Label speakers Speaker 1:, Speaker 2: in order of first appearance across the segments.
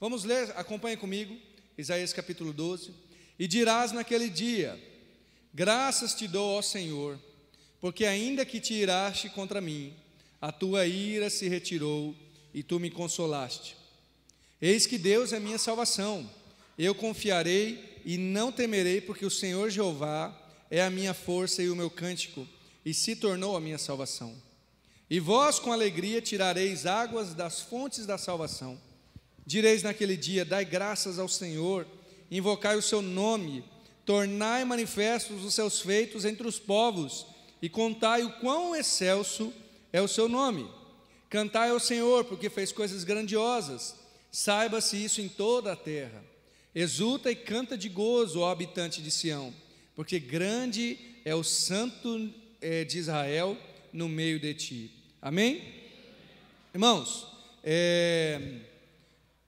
Speaker 1: Vamos ler, acompanhe comigo, Isaías capítulo 12. E dirás naquele dia: graças te dou, ó Senhor, porque ainda que te iraste contra mim, a tua ira se retirou e tu me consolaste. Eis que Deus é minha salvação, eu confiarei e não temerei, porque o Senhor Jeová é a minha força e o meu cântico, e se tornou a minha salvação. E vós com alegria tirareis águas das fontes da salvação. Direis naquele dia: dai graças ao Senhor, invocai o seu nome, tornai manifestos os seus feitos entre os povos, e contai o quão excelso é o seu nome. Cantai ao Senhor, porque fez coisas grandiosas, saiba-se isso em toda a terra. Exulta e canta de gozo, ó habitante de Sião, porque grande é o santo de Israel no meio de ti. Amém? Irmãos,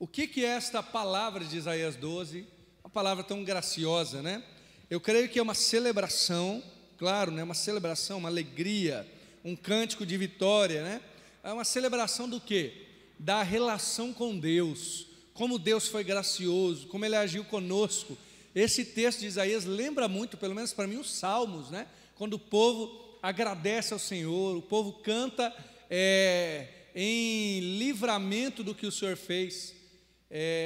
Speaker 1: o que é esta palavra de Isaías 12? Uma palavra tão graciosa, né? Eu creio que é uma celebração, claro, né? Uma celebração, uma alegria, um cântico de vitória, né? É uma celebração do quê? Da relação com Deus, como Deus foi gracioso, como Ele agiu conosco. Esse texto de Isaías lembra muito, pelo menos para mim, os Salmos, né? Quando o povo agradece ao Senhor, o povo canta em livramento do que o Senhor fez.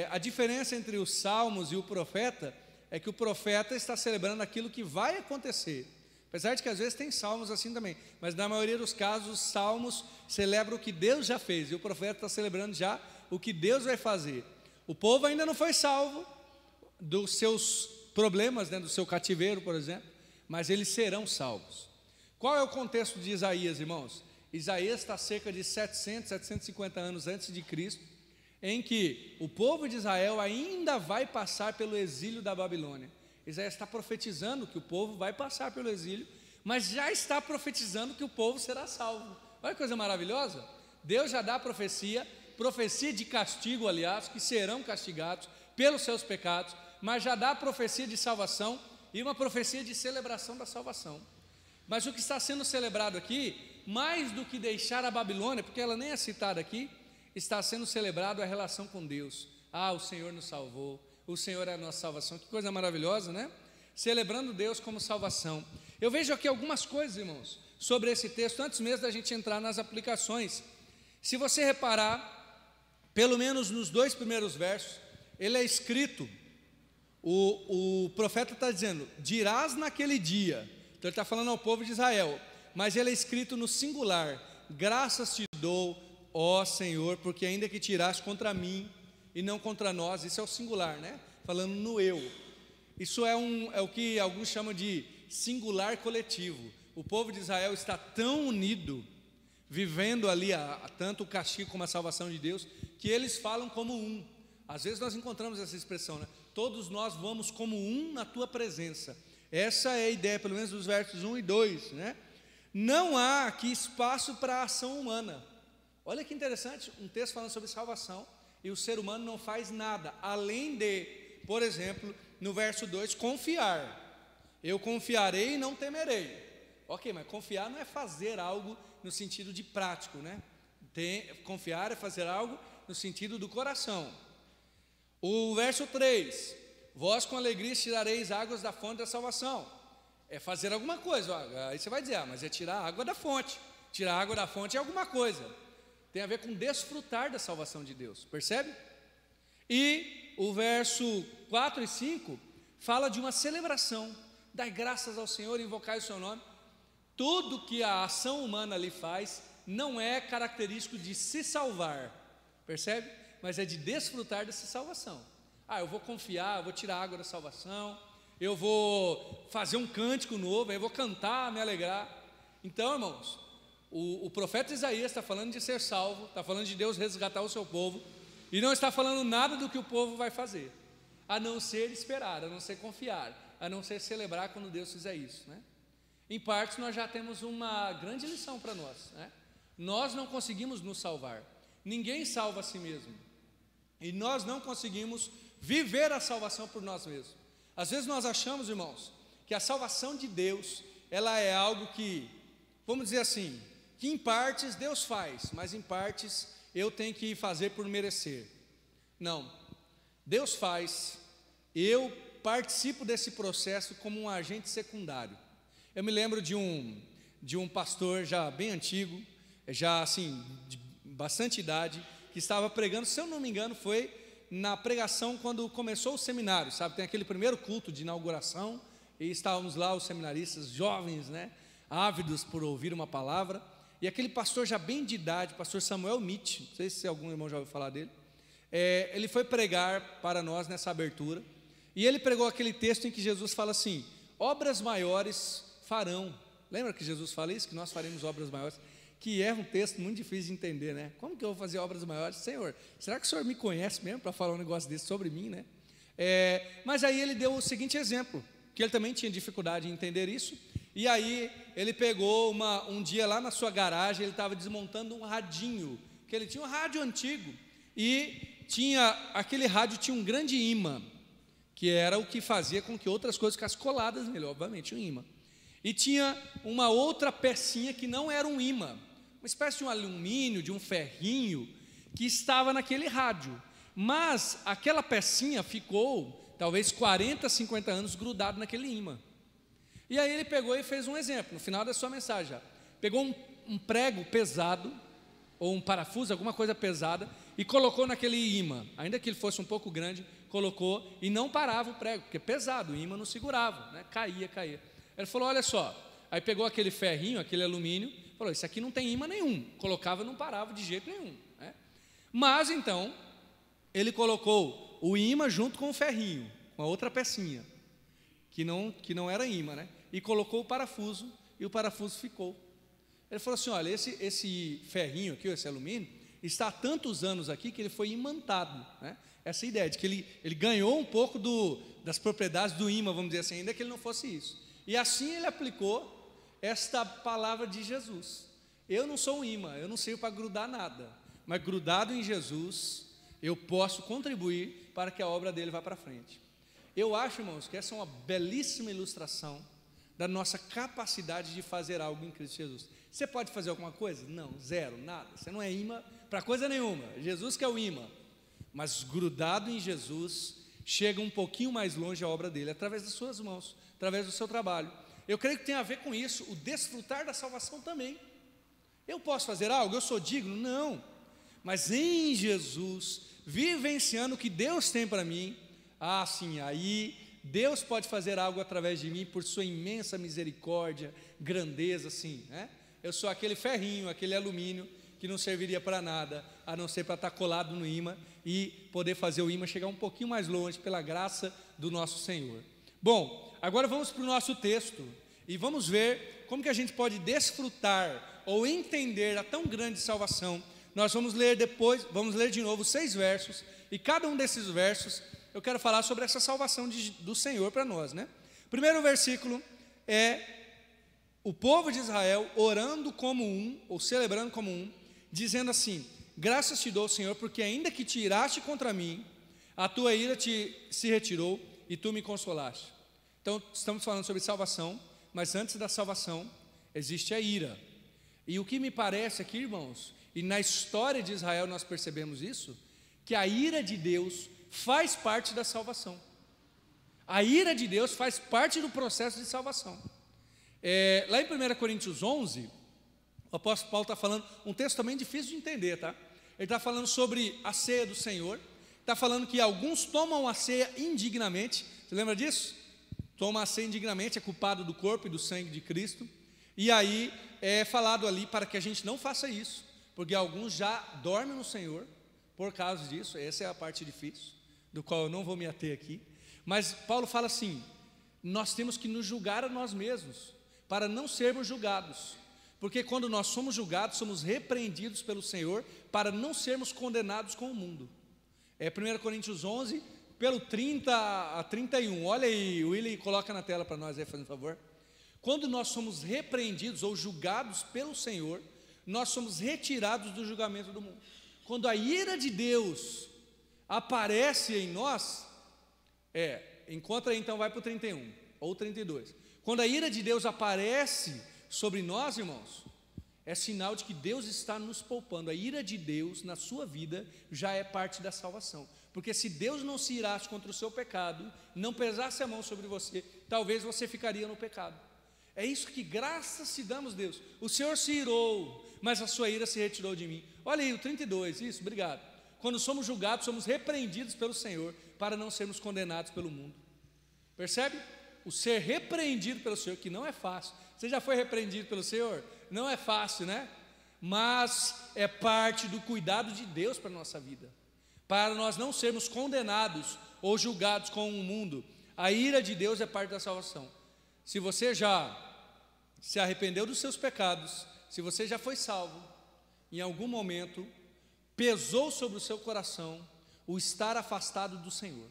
Speaker 1: A diferença entre os Salmos e o profeta é que o profeta está celebrando aquilo que vai acontecer. Apesar de que às vezes tem salmos assim também, mas na maioria dos casos os salmos celebram o que Deus já fez, e o profeta está celebrando já o que Deus vai fazer. O povo ainda não foi salvo dos seus problemas, né, do seu cativeiro, por exemplo, mas eles serão salvos. Qual é o contexto de Isaías, irmãos? Isaías está cerca de 750 anos antes de Cristo, em que o povo de Israel ainda vai passar pelo exílio da Babilônia. Isaías está profetizando que o povo vai passar pelo exílio, mas já está profetizando que o povo será salvo. Olha que coisa maravilhosa. Deus já dá profecia de castigo, aliás, que serão castigados pelos seus pecados, mas já dá profecia de salvação e uma profecia de celebração da salvação. Mas o que está sendo celebrado aqui, mais do que deixar a Babilônia, porque ela nem é citada aqui, está sendo celebrado a relação com Deus. O Senhor nos salvou, o Senhor é a nossa salvação. Que coisa maravilhosa, né? Celebrando Deus como salvação. Eu vejo aqui algumas coisas, irmãos, sobre esse texto, antes mesmo da gente entrar nas aplicações. Se você reparar, pelo menos nos 2 primeiros versos, ele é escrito, o profeta está dizendo: dirás naquele dia. Então ele está falando ao povo de Israel, mas ele é escrito no singular: graças te dou, ó Senhor, porque ainda que tiraste contra mim e não contra nós. Isso é o singular, né? Falando no eu. Isso é o que alguns chamam de singular coletivo. O povo de Israel está tão unido, vivendo ali tanto o castigo como a salvação de Deus, que eles falam como um. Às vezes nós encontramos essa expressão, né? Todos nós vamos como um na tua presença. Essa é a ideia, pelo menos dos versos 1 e 2, né? Não há aqui espaço para a ação humana. Olha que interessante, um texto falando sobre salvação, e o ser humano não faz nada, além de, por exemplo, no verso 2, confiar. Eu confiarei e não temerei. Ok, mas confiar não é fazer algo no sentido de prático, né? Confiar é fazer algo no sentido do coração. O verso 3, vós com alegria tirareis águas da fonte da salvação. É fazer alguma coisa. Aí você vai dizer: mas é tirar a água da fonte. Tirar a água da fonte é alguma coisa. Tem a ver com desfrutar da salvação de Deus, percebe? E o verso 4 e 5 fala de uma celebração. Dai graças ao Senhor, invocai o seu nome. Tudo que a ação humana ali faz não é característico de se salvar, percebe? Mas é de desfrutar dessa salvação. Eu vou confiar, eu vou tirar a água da salvação, eu vou fazer um cântico novo, eu vou cantar, me alegrar. Então, irmãos, o profeta Isaías está falando de ser salvo, está falando de Deus resgatar o seu povo, e não está falando nada do que o povo vai fazer, a não ser esperar, a não ser confiar, a não ser celebrar quando Deus fizer isso, né? Em parte nós já temos uma grande lição para nós, né? Nós não conseguimos nos salvar, ninguém salva a si mesmo, e nós não conseguimos viver a salvação por nós mesmos. Às vezes nós achamos, irmãos, que a salvação de Deus, ela é algo que, vamos dizer assim, que em partes Deus faz, mas em partes eu tenho que fazer por merecer. Não, Deus faz, eu participo desse processo como um agente secundário. Eu me lembro de um pastor já bem antigo, já assim, de bastante idade, que estava pregando, se eu não me engano, foi na pregação quando começou o seminário, sabe? Tem aquele primeiro culto de inauguração, e estávamos lá os seminaristas jovens, né? Ávidos por ouvir uma palavra, e aquele pastor já bem de idade, pastor Samuel Mitch, não sei se algum irmão já ouviu falar dele, ele foi pregar para nós nessa abertura, e ele pregou aquele texto em que Jesus fala assim: obras maiores farão. Lembra que Jesus fala isso? Que nós faremos obras maiores, que é um texto muito difícil de entender, né? Como que eu vou fazer obras maiores? Senhor, será que o Senhor me conhece mesmo para falar um negócio desse sobre mim, né? Mas aí ele deu o seguinte exemplo, que ele também tinha dificuldade em entender isso, e aí ele pegou um dia lá na sua garagem, ele estava desmontando um radinho, que ele tinha um rádio antigo, e aquele rádio tinha um grande ímã, que era o que fazia com que outras coisas ficassem coladas nele, obviamente um ímã. E tinha uma outra pecinha que não era um ímã, uma espécie de um alumínio, de um ferrinho, que estava naquele rádio, mas aquela pecinha ficou talvez 40, 50 anos grudado naquele ímã. E aí ele pegou e fez um exemplo, no final da sua mensagem, pegou um prego pesado, ou um parafuso, alguma coisa pesada, e colocou naquele ímã, ainda que ele fosse um pouco grande, colocou, e não parava o prego, porque pesado, o ímã não segurava, né? Caía. Ele falou: olha só, aí pegou aquele ferrinho, aquele alumínio, falou: isso aqui não tem ímã nenhum, colocava e não parava de jeito nenhum, né? Mas então, ele colocou o ímã junto com o ferrinho, com a outra pecinha, que não era ímã, né? E colocou o parafuso, e o parafuso ficou. Ele falou assim: olha, esse ferrinho aqui, esse alumínio, está há tantos anos aqui que ele foi imantado, né? Essa ideia de que ele ganhou um pouco das propriedades do ímã, vamos dizer assim, ainda que ele não fosse isso. E assim ele aplicou esta palavra de Jesus: eu não sou um ímã, eu não sirvo para grudar nada, mas grudado em Jesus, eu posso contribuir para que a obra dele vá para frente. Eu acho, irmãos, que essa é uma belíssima ilustração da nossa capacidade de fazer algo em Cristo Jesus. Você pode fazer alguma coisa? Não, zero, nada. Você não é ímã para coisa nenhuma. Jesus que é o ímã. Mas grudado em Jesus, chega um pouquinho mais longe a obra dele, através das suas mãos, através do seu trabalho. Eu creio que tem a ver com isso, o desfrutar da salvação também. Eu posso fazer algo? Eu sou digno? Não. Mas em Jesus, vivenciando o que Deus tem para mim, sim, aí Deus pode fazer algo através de mim por sua imensa misericórdia, grandeza, sim, né? Eu sou aquele ferrinho, aquele alumínio que não serviria para nada, a não ser para estar colado no ímã e poder fazer o ímã chegar um pouquinho mais longe pela graça do nosso Senhor. Bom, agora vamos para o nosso texto e vamos ver como que a gente pode desfrutar ou entender a tão grande salvação. Nós vamos ler de novo 6 versos, e cada um desses versos eu quero falar sobre essa salvação do Senhor para nós, né? Primeiro versículo é o povo de Israel orando como um, ou celebrando como um, dizendo assim: graças te dou, Senhor, porque ainda que te iraste contra mim, a tua ira se retirou e tu me consolaste. Então, estamos falando sobre salvação, mas antes da salvação existe a ira. E o que me parece aqui, irmãos, e na história de Israel nós percebemos isso, que a ira de Deus faz parte da salvação. A ira de Deus faz parte do processo de salvação. Lá em 1 Coríntios 11, o apóstolo Paulo está falando, um texto também difícil de entender, tá? Ele está falando sobre a ceia do Senhor, está falando que alguns tomam a ceia indignamente. Você lembra disso? Toma a ceia indignamente, é culpado do corpo e do sangue de Cristo. E aí é falado ali para que a gente não faça isso, porque alguns já dormem no Senhor por causa disso. Essa é a parte difícil, do qual eu não vou me ater aqui. Mas Paulo fala assim: nós temos que nos julgar a nós mesmos, para não sermos julgados, porque quando nós somos julgados, somos repreendidos pelo Senhor, para não sermos condenados com o mundo. 1 Coríntios 11, pelo 30 a 31, olha aí, o Willi coloca na tela para nós aí, fazendo favor. Quando nós somos repreendidos ou julgados pelo Senhor, nós somos retirados do julgamento do mundo. Quando a ira de Deus aparece em nós, encontra aí, então vai para o 31 ou 32. Quando a ira de Deus aparece sobre nós, irmãos, é sinal de que Deus está nos poupando. A ira de Deus na sua vida já é parte da salvação. Porque se Deus não se irasse contra o seu pecado, não pesasse a mão sobre você, talvez você ficaria no pecado. É isso que graças te damos, Deus. O Senhor se irou, mas a sua ira se retirou de mim. Olha aí, o 32, isso, obrigado. Quando somos julgados, somos repreendidos pelo Senhor, para não sermos condenados pelo mundo. Percebe? O ser repreendido pelo Senhor, que não é fácil. Você já foi repreendido pelo Senhor? Não é fácil, né? Mas é parte do cuidado de Deus para a nossa vida, para nós não sermos condenados ou julgados com o mundo. A ira de Deus é parte da salvação. Se você já se arrependeu dos seus pecados, se você já foi salvo, em algum momento pesou sobre o seu coração o estar afastado do Senhor,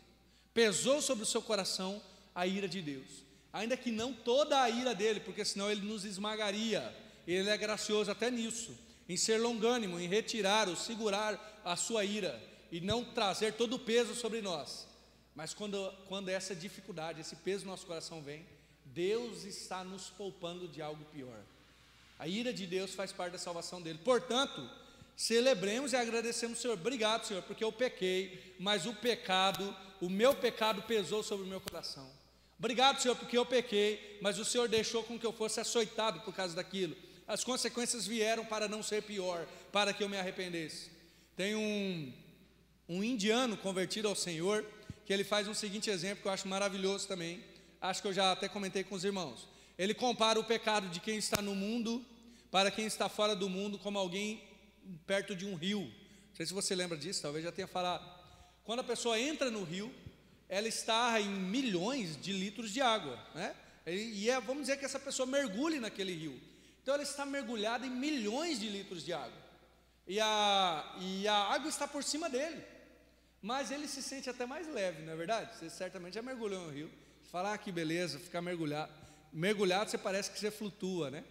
Speaker 1: pesou sobre o seu coração a ira de Deus, ainda que não toda a ira dele, porque senão ele nos esmagaria. Ele é gracioso até nisso, em ser longânimo, em retirar ou segurar a sua ira e não trazer todo o peso sobre nós. Mas quando essa dificuldade, esse peso no nosso coração vem, Deus está nos poupando de algo pior. A ira de Deus faz parte da salvação dele. Portanto, celebremos e agradecemos ao Senhor. Obrigado, Senhor, porque eu pequei, mas o meu pecado pesou sobre o meu coração. Obrigado, Senhor, porque eu pequei, mas o Senhor deixou com que eu fosse açoitado por causa daquilo. As consequências vieram para não ser pior, para que eu me arrependesse. Tem um indiano convertido ao Senhor, que ele faz um seguinte exemplo que eu acho maravilhoso também. Acho que eu já até comentei com os irmãos. Ele compara o pecado de quem está no mundo para quem está fora do mundo como alguém perto de um rio. Não sei se você lembra disso, talvez já tenha falado. Quando a pessoa entra no rio, ela está em milhões de litros de água, né? Vamos dizer que essa pessoa mergulhe naquele rio. Então ela está mergulhada em milhões de litros de água. E a água está por cima dele. Mas ele se sente até mais leve, não é verdade? Você certamente já mergulhou no rio. Fala, que beleza, ficar mergulhado. Mergulhado, você parece que você flutua, né?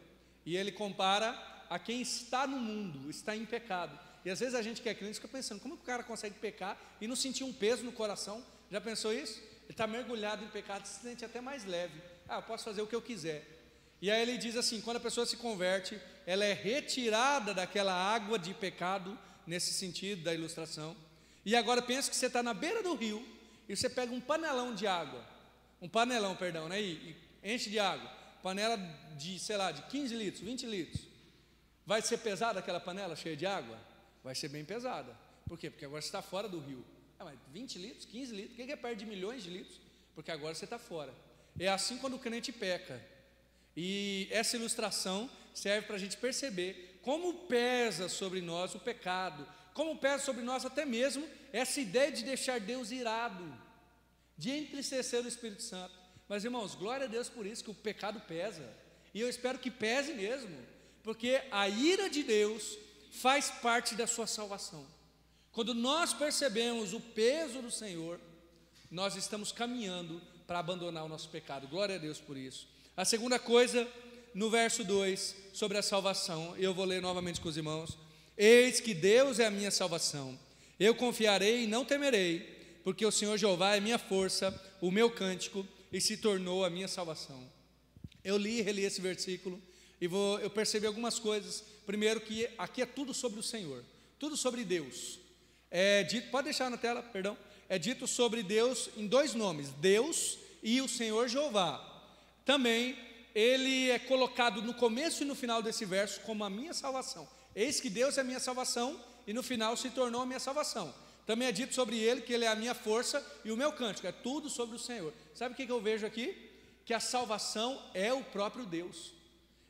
Speaker 1: E ele compara a quem está no mundo, está em pecado. E às vezes a gente que é crente fica pensando, como que o cara consegue pecar e não sentir um peso no coração? Já pensou isso? Ele está mergulhado em pecado, se sente até mais leve. Eu posso fazer o que eu quiser. E aí ele diz assim, quando a pessoa se converte, ela é retirada daquela água de pecado, nesse sentido da ilustração. E agora pensa que você está na beira do rio, e você pega um panelão de água, né? E enche de água, panela de, sei lá, de 15 litros, 20 litros. Vai ser pesada aquela panela cheia de água? Vai ser bem pesada. Por quê? Porque agora você está fora do rio. Mas 20 litros, 15 litros, o que é perto de milhões de litros? Porque agora você está fora. É assim quando o crente peca. E essa ilustração serve para a gente perceber como pesa sobre nós o pecado, como pesa sobre nós até mesmo essa ideia de deixar Deus irado, de entristecer o Espírito Santo. Mas irmãos, glória a Deus por isso, que o pecado pesa, e eu espero que pese mesmo, porque a ira de Deus faz parte da sua salvação. Quando nós percebemos o peso do Senhor, nós estamos caminhando para abandonar o nosso pecado. Glória a Deus por isso. A segunda coisa, no verso 2, sobre a salvação, eu vou ler novamente com os irmãos. Eis que Deus é a minha salvação, eu confiarei e não temerei, porque o Senhor Jeová é minha força, o meu cântico, e se tornou a minha salvação. Eu li e reli esse versículo, e eu percebi algumas coisas. Primeiro, que aqui é tudo sobre o Senhor, tudo sobre Deus. Pode deixar na tela, perdão. É dito sobre Deus em dois nomes, Deus e o Senhor Jeová. Também ele é colocado no começo e no final desse verso como a minha salvação. Eis que Deus é a minha salvação, e no final se tornou a minha salvação. Também é dito sobre ele que ele é a minha força e o meu cântico. É tudo sobre o Senhor. Sabe o que eu vejo aqui? Que a salvação é o próprio Deus.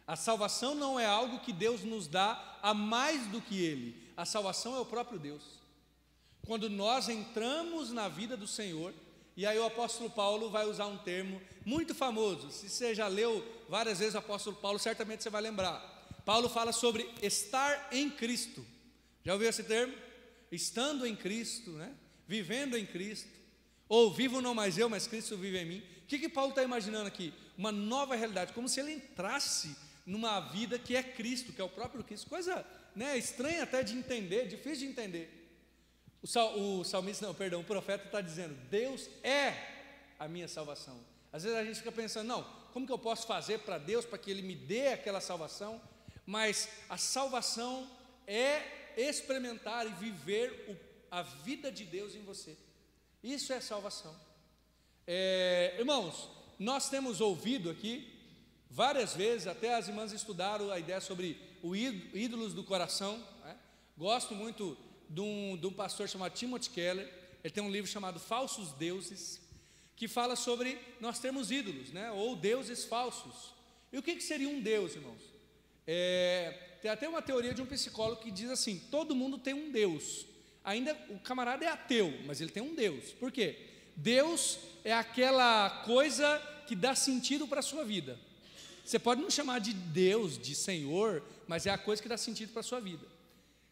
Speaker 1: A salvação não é algo que Deus nos dá a mais do que ele. A salvação é o próprio Deus. Quando nós entramos na vida do Senhor, e aí o apóstolo Paulo vai usar um termo muito famoso. Se você já leu várias vezes o apóstolo Paulo, certamente você vai lembrar. Paulo fala sobre estar em Cristo. Já ouviu esse termo? Estando em Cristo, né? Vivendo em Cristo. Ou vivo não mais eu, mas Cristo vive em mim. O que Paulo está imaginando aqui? Uma nova realidade, como se ele entrasse numa vida que é Cristo, que é o próprio Cristo. Coisa, né, estranha até de entender, difícil de entender. O profeta está dizendo, Deus é a minha salvação. Às vezes a gente fica pensando, não, como que eu posso fazer para Deus, para que Ele me dê aquela salvação? mas a salvação é experimentar e viver a vida de Deus em você. Isso é salvação. Irmãos, nós temos ouvido aqui várias vezes, até as irmãs estudaram a ideia sobre os ídolos do coração, né? Gosto muito de um pastor chamado Timothy Keller. Ele tem um livro chamado Falsos Deuses, que fala sobre nós termos ídolos, né? Ou deuses falsos. E o que seria um Deus, irmãos? Tem até uma teoria de um psicólogo que diz assim: todo mundo tem um Deus. Ainda o camarada é ateu, mas ele tem um Deus. Por quê? Deus é aquela coisa que dá sentido para a sua vida. Você pode não chamar de Deus, de Senhor, mas é a coisa que dá sentido para a sua vida.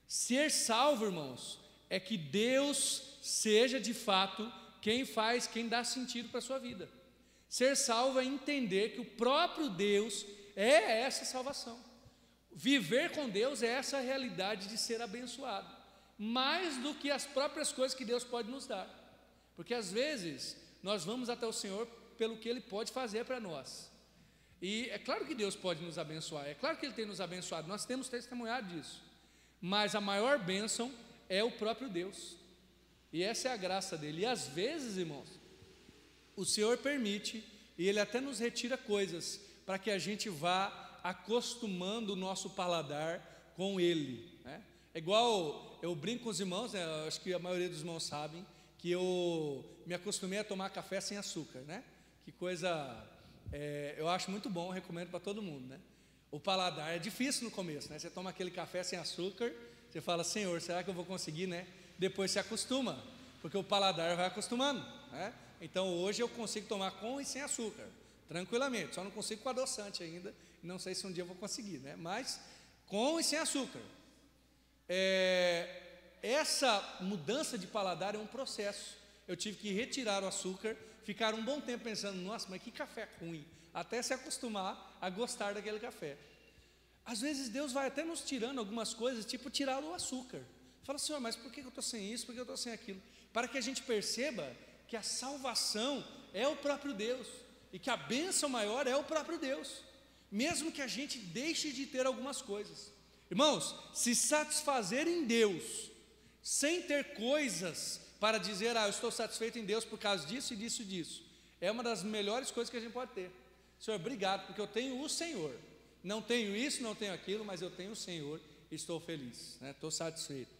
Speaker 1: Ser salvo, irmãos, é que Deus seja de fato quem dá sentido para a sua vida. Ser salvo é entender que o próprio Deus é essa salvação. Viver com Deus é essa realidade de ser abençoado, mais do que as próprias coisas que Deus pode nos dar. Porque às vezes nós vamos até o Senhor pelo que Ele pode fazer para nós. E é claro que Deus pode nos abençoar, é claro que Ele tem nos abençoado, nós temos testemunhado disso. Mas a maior bênção é o próprio Deus. E essa é a graça dele. E às vezes, irmãos, o Senhor permite, e Ele até nos retira coisas, para que a gente vá acostumando o nosso paladar com Ele, né? É igual, eu brinco com os irmãos, né? Acho que a maioria dos irmãos sabem, que eu me acostumei a tomar café sem açúcar, né? Que coisa, eu acho muito bom, recomendo para todo mundo, né? O paladar é difícil no começo, né? Você toma aquele café sem açúcar, você fala: Senhor, será que eu vou conseguir, né? Depois se acostuma, porque o paladar vai acostumando, né? Então hoje eu consigo tomar com e sem açúcar, tranquilamente. Só não consigo com adoçante ainda, não sei se um dia eu vou conseguir, né? Mas com e sem açúcar. Essa mudança de paladar é um processo. Eu tive que retirar o açúcar, ficar um bom tempo pensando: nossa, mas que café ruim, até se acostumar a gostar daquele café. Às vezes Deus vai até nos tirando algumas coisas, tipo tirar o açúcar. Fala: Senhor, mas por que eu estou sem isso, por que eu estou sem aquilo? Para que a gente perceba que a salvação é o próprio Deus, e que a bênção maior é o próprio Deus, mesmo que a gente deixe de ter algumas coisas. Irmãos, se satisfazer em Deus, sem ter coisas para dizer: eu estou satisfeito em Deus por causa disso e disso e disso, é uma das melhores coisas que a gente pode ter. Senhor, obrigado, porque eu tenho o Senhor. Não tenho isso, não tenho aquilo, mas eu tenho o Senhor e estou feliz, né? Estou satisfeito.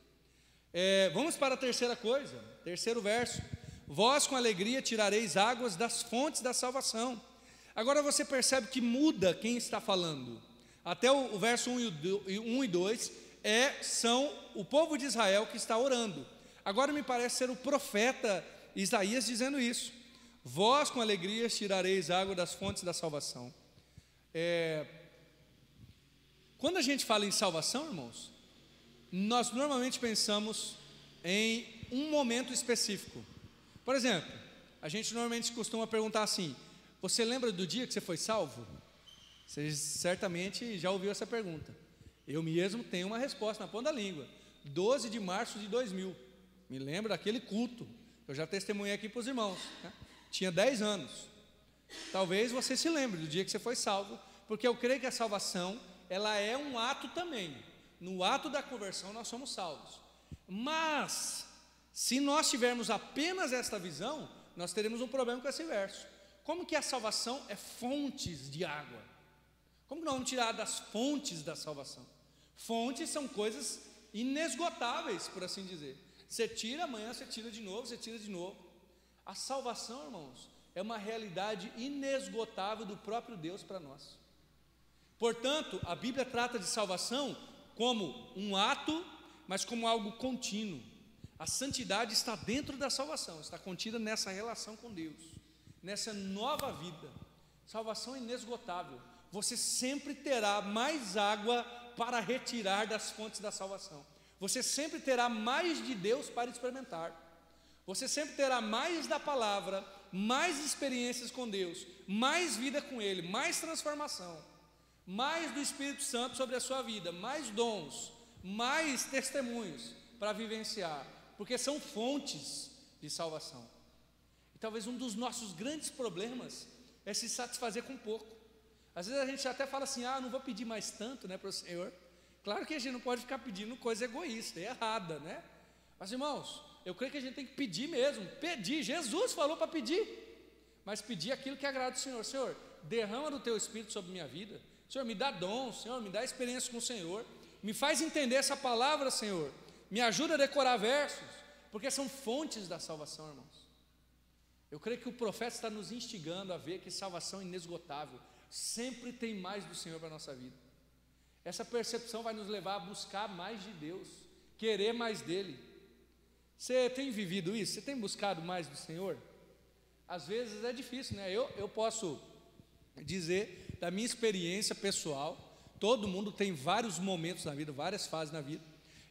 Speaker 1: Vamos para a terceira coisa, terceiro verso: vós com alegria tirareis águas das fontes da salvação. Agora você percebe que muda quem está falando. Até o verso 1 e 2 são o povo de Israel que está orando. Agora me parece ser o profeta Isaías dizendo isso: vós com alegria tirareis água das fontes da salvação. Quando a gente fala em salvação, irmãos, nós normalmente pensamos em um momento específico. Por exemplo, a gente normalmente costuma perguntar assim: você lembra do dia que você foi salvo? Você certamente já ouviu essa pergunta. Eu mesmo tenho uma resposta na ponta da língua: 12 de março de 2000. Me lembro daquele culto, eu já testemunhei aqui para os irmãos, né? Tinha 10 anos. Talvez você se lembre do dia que você foi salvo, porque eu creio que a salvação, ela é um ato também. No ato da conversão nós somos salvos. Mas, se nós tivermos apenas esta visão, nós teremos um problema com esse verso. Como que a salvação é fontes de água? Como que nós vamos tirar das fontes da salvação? Fontes são coisas inesgotáveis, por assim dizer. Você tira amanhã, você tira de novo, você tira de novo. A salvação, irmãos, é uma realidade inesgotável do próprio Deus para nós. Portanto, a Bíblia trata de salvação como um ato, mas como algo contínuo. A santidade está dentro da salvação, está contida nessa relação com Deus, nessa nova vida. Salvação é inesgotável. Você sempre terá mais água para retirar das fontes da salvação. Você sempre terá mais de Deus para experimentar. Você sempre terá mais da palavra, mais experiências com Deus, mais vida com Ele, mais transformação, mais do Espírito Santo sobre a sua vida, mais dons, mais testemunhos para vivenciar, porque são fontes de salvação. E talvez um dos nossos grandes problemas é se satisfazer com pouco. Às vezes a gente até fala assim, não vou pedir mais tanto, né, para o Senhor. Claro que a gente não pode ficar pedindo coisa egoísta, errada, né? Mas, irmãos, eu creio que a gente tem que pedir mesmo, pedir. Jesus falou para pedir, mas pedir aquilo que agrada o Senhor. Senhor, derrama do teu Espírito sobre minha vida. Senhor, me dá dom, Senhor, me dá experiência com o Senhor. Me faz entender essa palavra, Senhor. Me ajuda a decorar versos, porque são fontes da salvação, irmãos. Eu creio que o profeta está nos instigando a ver que salvação é inesgotável. Sempre tem mais do Senhor para a nossa vida. Essa percepção vai nos levar a buscar mais de Deus, querer mais dEle. Você tem vivido isso? Você tem buscado mais do Senhor? Às vezes é difícil, né? Eu posso dizer da minha experiência pessoal, todo mundo tem vários momentos na vida, várias fases na vida,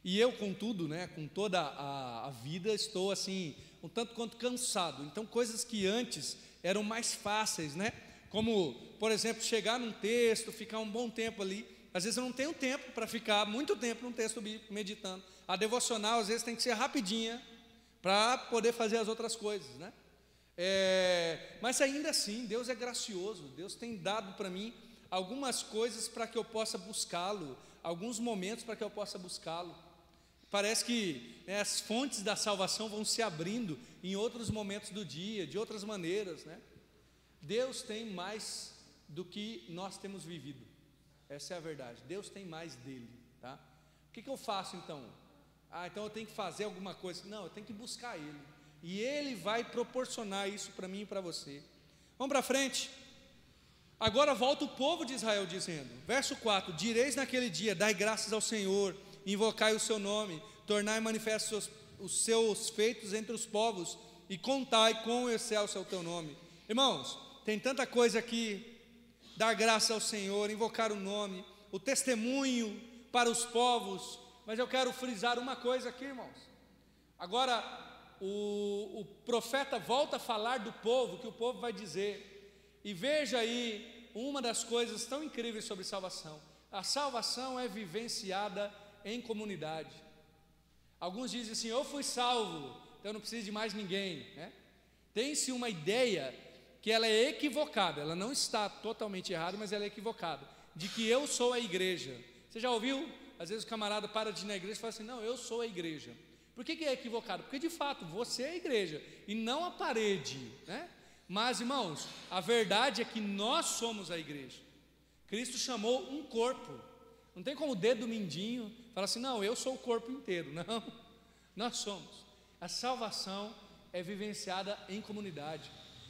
Speaker 1: e eu, contudo, né, com toda a vida, estou assim, um tanto quanto cansado. Então, coisas que antes eram mais fáceis, né? Como, por exemplo, chegar num texto, ficar um bom tempo ali. Às vezes eu não tenho tempo para ficar muito tempo num texto bíblico meditando. A devocional, às vezes, tem que ser rapidinha para poder fazer as outras coisas, né? Mas ainda assim, Deus é gracioso. Deus tem dado para mim algumas coisas para que eu possa buscá-lo, alguns momentos para que eu possa buscá-lo. Parece que, né, as fontes da salvação vão se abrindo em outros momentos do dia, de outras maneiras, né? Deus tem mais do que nós temos vivido. Essa é a verdade. Deus tem mais dele, tá? O que eu faço então? Então eu tenho que fazer alguma coisa. Não, eu tenho que buscar Ele, e Ele vai proporcionar isso para mim e para você. Vamos para frente. Agora volta o povo de Israel dizendo, verso 4: direis naquele dia, dai graças ao Senhor, invocai o seu nome, tornai manifestos os seus feitos entre os povos, e contai quão excelso é o teu nome. Irmãos, tem tanta coisa aqui. Dar graça ao Senhor, invocar o nome, o testemunho para os povos. Mas eu quero frisar uma coisa aqui, irmãos. Agora, o profeta volta a falar do povo, que o povo vai dizer. E veja aí uma das coisas tão incríveis sobre salvação. A salvação é vivenciada em comunidade. Alguns dizem assim, eu fui salvo, então eu não preciso de mais ninguém, né? Tem-se uma ideia que ela é equivocada, ela não está totalmente errada, mas ela é equivocada, de que eu sou a igreja. Você já ouviu? Às vezes o camarada para de ir na igreja e fala assim, não, eu sou a igreja. Por que é equivocado? Porque de fato, você é a igreja, e não a parede, né? Mas, irmãos, a verdade é que nós somos a igreja. Cristo chamou um corpo. Não tem como o dedo mindinho falar assim, não, eu sou o corpo inteiro. Não, nós somos. A salvação é vivenciada em comunidade.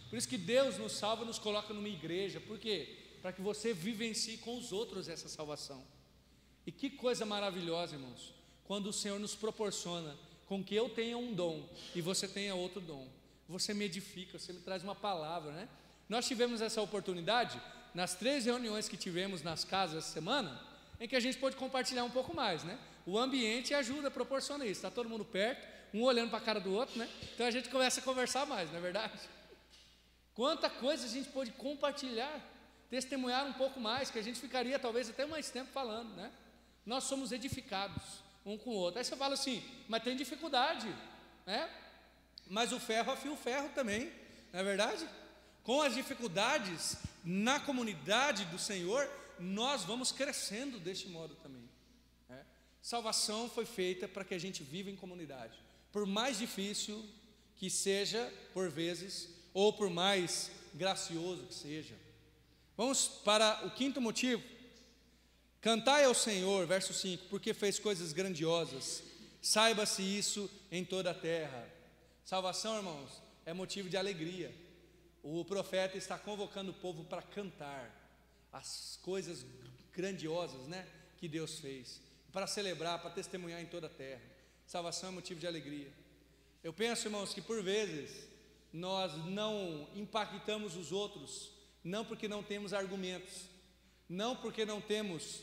Speaker 1: Por isso que Deus nos salva e nos coloca numa igreja. Por quê? Para que você vivencie com os outros essa salvação. E que coisa maravilhosa, irmãos, quando o Senhor nos proporciona com que eu tenha um dom e você tenha outro dom. Você me edifica, você me traz uma palavra, né? Nós tivemos essa oportunidade nas 3 reuniões que tivemos nas casas essa semana, em que a gente pôde compartilhar um pouco mais, né? O ambiente ajuda, proporciona isso. Está todo mundo perto, um olhando para a cara do outro, né? Então a gente começa a conversar mais, não é verdade? Quanta coisa a gente pode compartilhar, testemunhar um pouco mais, que a gente ficaria talvez até mais tempo falando, né? Nós somos edificados um com o outro. Aí você fala assim, mas tem dificuldade, né? Mas o ferro afia o ferro também, não é verdade? Com as dificuldades na comunidade do Senhor, nós vamos crescendo deste modo também, né? Salvação foi feita para que a gente viva em comunidade, por mais difícil que seja por vezes, ou por mais gracioso que seja. Vamos para o 5º motivo. Cantai ao Senhor, verso 5, porque fez coisas grandiosas, saiba-se isso em toda a terra. Salvação, irmãos, é motivo de alegria. O profeta está convocando o povo para cantar as coisas grandiosas, né, que Deus fez, para celebrar, para testemunhar em toda a terra. Salvação é motivo de alegria. Eu penso, irmãos, que por vezes nós não impactamos os outros, não porque não temos argumentos, não porque não temos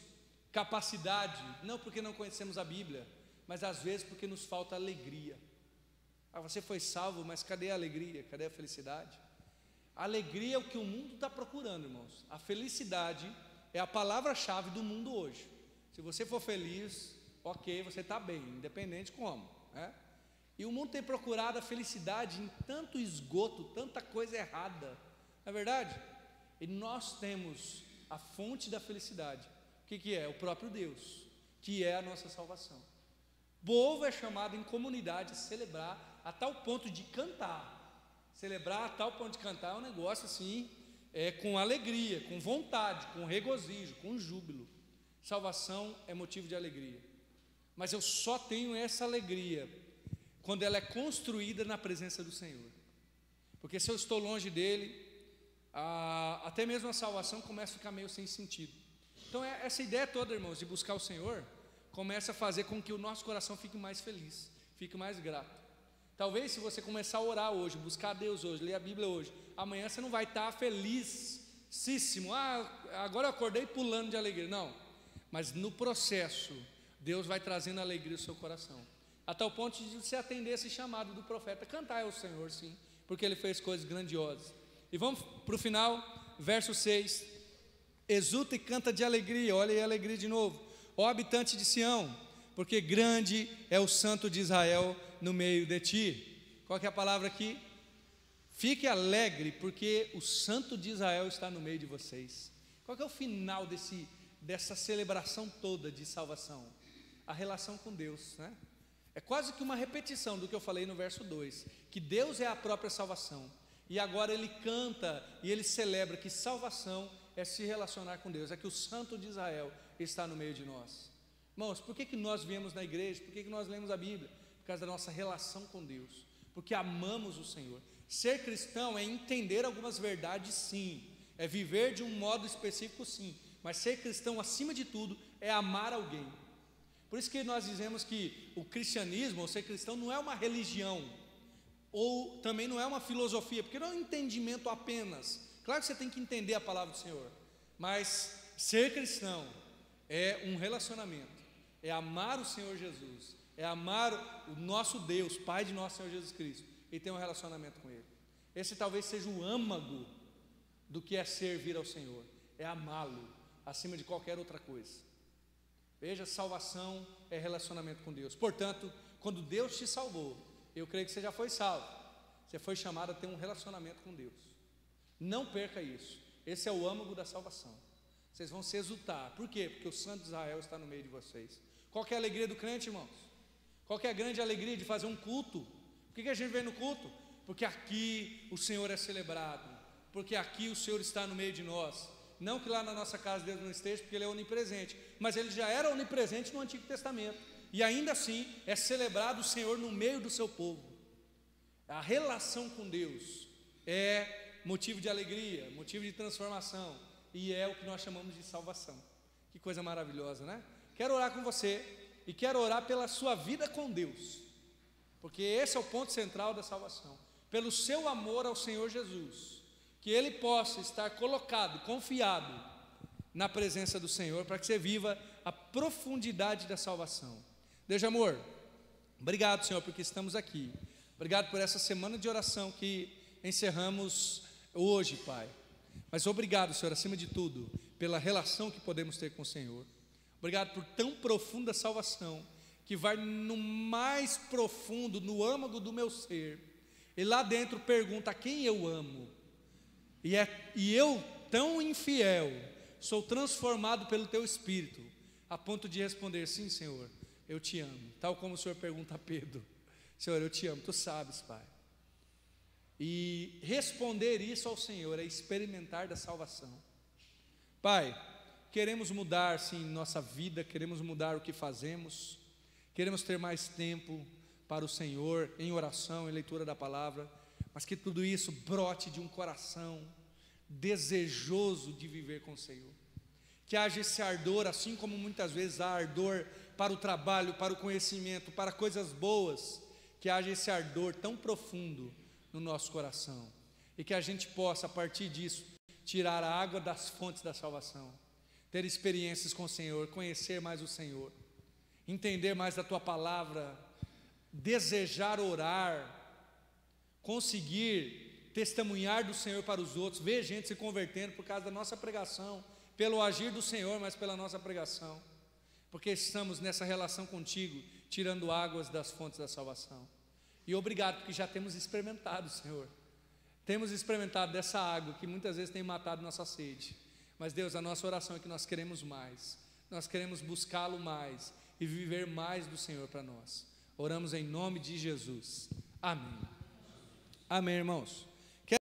Speaker 1: capacidade, não porque não conhecemos a Bíblia, mas às vezes porque nos falta alegria. Você foi salvo, mas cadê a alegria? Cadê a felicidade? A alegria é o que o mundo está procurando, irmãos. A felicidade é a palavra-chave do mundo hoje. Se você for feliz, ok, você está bem, independente como, né? E o mundo tem procurado a felicidade em tanto esgoto, tanta coisa errada, não é verdade? E nós temos a fonte da felicidade. O que é? O próprio Deus, que é a nossa salvação. O povo é chamado em comunidade a celebrar a tal ponto de cantar. Celebrar a tal ponto de cantar é um negócio assim, com alegria, com vontade, com regozijo, com júbilo. Salvação é motivo de alegria. Mas eu só tenho essa alegria quando ela é construída na presença do Senhor. Porque se eu estou longe dele, até mesmo a salvação começa a ficar meio sem sentido. Então essa ideia toda, irmãos, de buscar o Senhor, começa a fazer com que o nosso coração fique mais feliz, fique mais grato. Talvez se você começar a orar hoje, buscar a Deus hoje, ler a Bíblia hoje, amanhã você não vai estar felicíssimo. Agora eu acordei pulando de alegria. Não, mas no processo, Deus vai trazendo alegria ao seu coração, a tal ponto de você atender esse chamado do profeta. Cantar ao Senhor, sim, porque Ele fez coisas grandiosas. E vamos para o final, verso 6. Exulta e canta de alegria, olha aí a alegria de novo, ó habitante de Sião, porque grande é o Santo de Israel no meio de ti. Qual que é a palavra aqui? Fique alegre, porque o Santo de Israel está no meio de vocês. Qual que é o final dessa celebração toda de salvação? A relação com Deus, né? É quase que uma repetição do que eu falei no verso 2, que Deus é a própria salvação, e agora ele canta e ele celebra que salvação é se relacionar com Deus, é que o Santo de Israel está no meio de nós. Irmãos, por que nós viemos na igreja? Por que nós lemos a Bíblia? Por causa da nossa relação com Deus, porque amamos o Senhor. Ser cristão é entender algumas verdades, sim, é viver de um modo específico, sim, mas ser cristão, acima de tudo, é amar alguém. Por isso que nós dizemos que o cristianismo, ou ser cristão, não é uma religião, ou também não é uma filosofia, porque não é um entendimento apenas. Claro que você tem que entender a palavra do Senhor, mas ser cristão é um relacionamento, é amar o Senhor Jesus, é amar o nosso Deus, Pai de nosso Senhor Jesus Cristo, e ter um relacionamento com Ele. Esse talvez seja o âmago do que é servir ao Senhor, é amá-lo acima de qualquer outra coisa. Veja, salvação é relacionamento com Deus. Portanto, quando Deus te salvou, eu creio que você já foi salvo, você foi chamado a ter um relacionamento com Deus. Não perca isso, esse é o âmago da salvação. Vocês vão se exultar. Por quê? Porque o Santo de Israel está no meio de vocês. Qual que é a alegria do crente, irmãos? Qual que é a grande alegria de fazer um culto? Por que a gente vem no culto? Porque aqui o Senhor é celebrado, porque aqui o Senhor está no meio de nós. Não que lá na nossa casa Deus não esteja, porque Ele é onipresente, mas Ele já era onipresente no Antigo Testamento, e ainda assim é celebrado o Senhor no meio do seu povo. A relação com Deus é motivo de alegria, motivo de transformação, e é o que nós chamamos de salvação. Que coisa maravilhosa, né? Quero orar com você, e quero orar pela sua vida com Deus, porque esse é o ponto central da salvação. Pelo seu amor ao Senhor Jesus, que Ele possa estar colocado, confiado na presença do Senhor, para que você viva a profundidade da salvação. Deus de amor, obrigado, Senhor, porque estamos aqui. Obrigado por essa semana de oração que encerramos hoje, Pai. Mas obrigado, Senhor, acima de tudo, pela relação que podemos ter com o Senhor. Obrigado por tão profunda salvação, que vai no mais profundo, no âmago do meu ser, e lá dentro pergunta a quem eu amo. E eu, tão infiel, sou transformado pelo Teu Espírito, a ponto de responder, sim, Senhor, eu te amo. Tal como o Senhor pergunta a Pedro, Senhor, eu te amo, Tu sabes, Pai. E responder isso ao Senhor é experimentar da salvação. Pai, queremos mudar, sim, nossa vida, queremos mudar o que fazemos, queremos ter mais tempo para o Senhor, em oração, em leitura da palavra, mas que tudo isso brote de um coração desejoso de viver com o Senhor. Que haja esse ardor, assim como muitas vezes há ardor para o trabalho, para o conhecimento, para coisas boas, que haja esse ardor tão profundo no nosso coração, e que a gente possa, a partir disso, tirar a água das fontes da salvação, ter experiências com o Senhor, conhecer mais o Senhor, entender mais da Tua palavra, desejar orar, conseguir testemunhar do Senhor para os outros, ver gente se convertendo por causa da nossa pregação, pelo agir do Senhor, mas pela nossa pregação, porque estamos nessa relação contigo, tirando águas das fontes da salvação. E obrigado, porque já temos experimentado, Senhor, temos experimentado dessa água que muitas vezes tem matado nossa sede, Mas Deus, a nossa oração é que nós queremos mais, nós queremos buscá-lo mais e viver mais do Senhor para nós. Oramos em nome de Jesus, amém. Amém, irmãos.